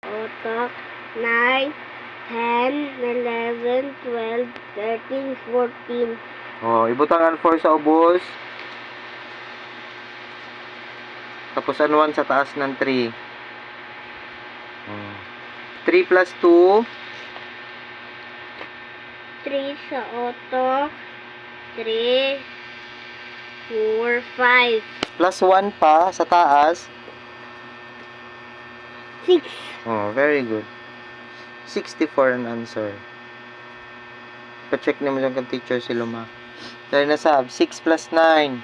utak, 9, 10, 11, 12, 13, 14. Oh, ibutang ang 4 sa ubos. Tapos ang 1 sa taas ng 3. 3 plus 2. 3 sa utak, 3, 4, 5. Plus 1 pa sa taas. 6. Oh, very good. 64 ang answer. Pa-check naman yung kang teacher si Luma. Dahil nasab, 6 plus 9.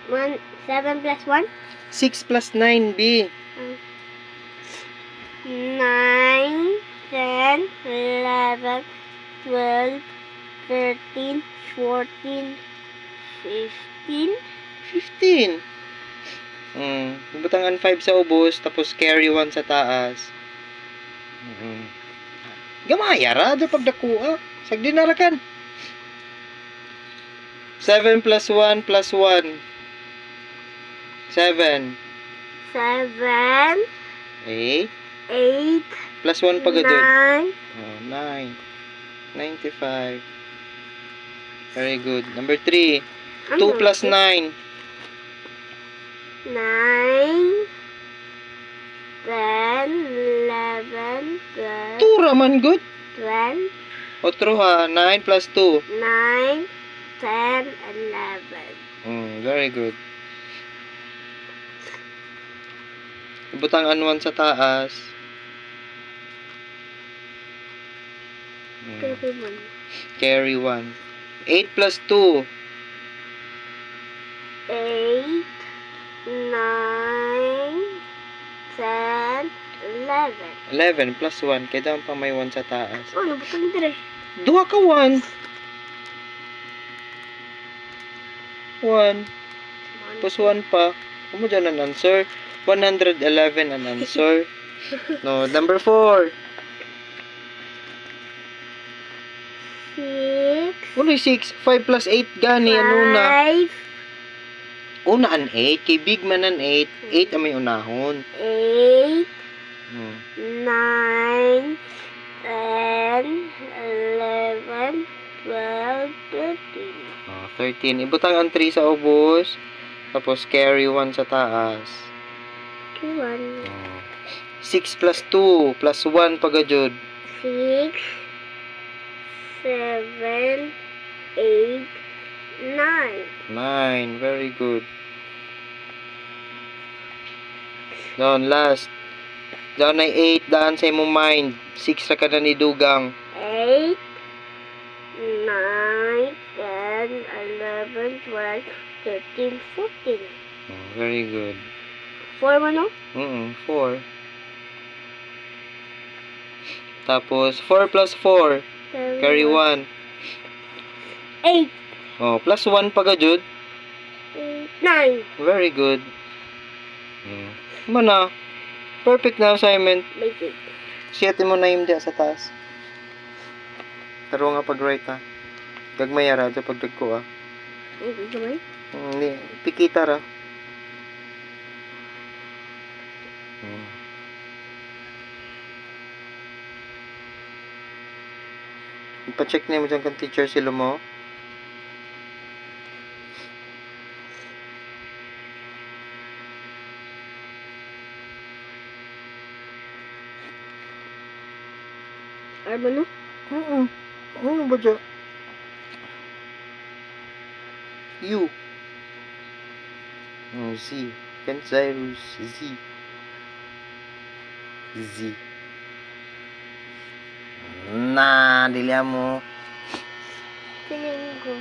7 plus 1? 6 plus 9, B. 9, 10, 11, 12, 13, 14, 15. 15. Butangan 5 sa ubos, tapos carry 1 sa taas. Gamaya ra, do pagdakuha. Sagdi na ra kan. 7 plus 1 plus 1. 7. 7, 8. 8, Plus 1 pa gadun. 9, Oh, 9. 95. Very good. Number 3. 2 plus 9. 9, 10, 11, 12, 2 raman good. 12, Otro ha. 9 plus 2. 9, 10, 11. Very good. Ibutang an 1 sa taas. Carry 1. 8 plus 2. 8, 9, 10, 11. 11 plus 1. Kaya daw pa may 1 sa taas. Oh, nabutang dire. Duha ka 1. 1. Plus 1 pa. Ano dyan ang answer? 111 ang answer. No, number 4. 6, Uno 6. 5 plus 8 gani. Ano na? 5, Una ang 8. Kay big man ang 8. 8 ang may unahon. 8, Hmm. 9, 10, 11, 12, 13. 13. Ibutang ang 3 sa ubos. Tapos carry 1 sa taas. 1, 6 plus 2 plus 1 pagajud. 6, 7, 8, 9. 9. Very good. Doon, last. Doon ay 8. Daan sa imong mind. 6 ra ka na ni Dugang. 8, 9, 10, 11, 12, 13, 14. Very good. 4 mo, no? 4. Tapos, 4 plus 4. Carry 1. 8, Plus 1 pagajud. 9. Very good. Mana. Perfect na assignment. Basic. Siyete mo na yung diya sa taas. Taro nga pag-right ha. Gagmaya ra dyan pag dagko ha. Okay, kamay? Hindi. Pikita ra. Ipa-check na mo dyan kang teacher sila mo. Arbo, no? Ano ba dyan? U. Z. Kenzyrus Z. Z. Na, dili mo. Tingin ko.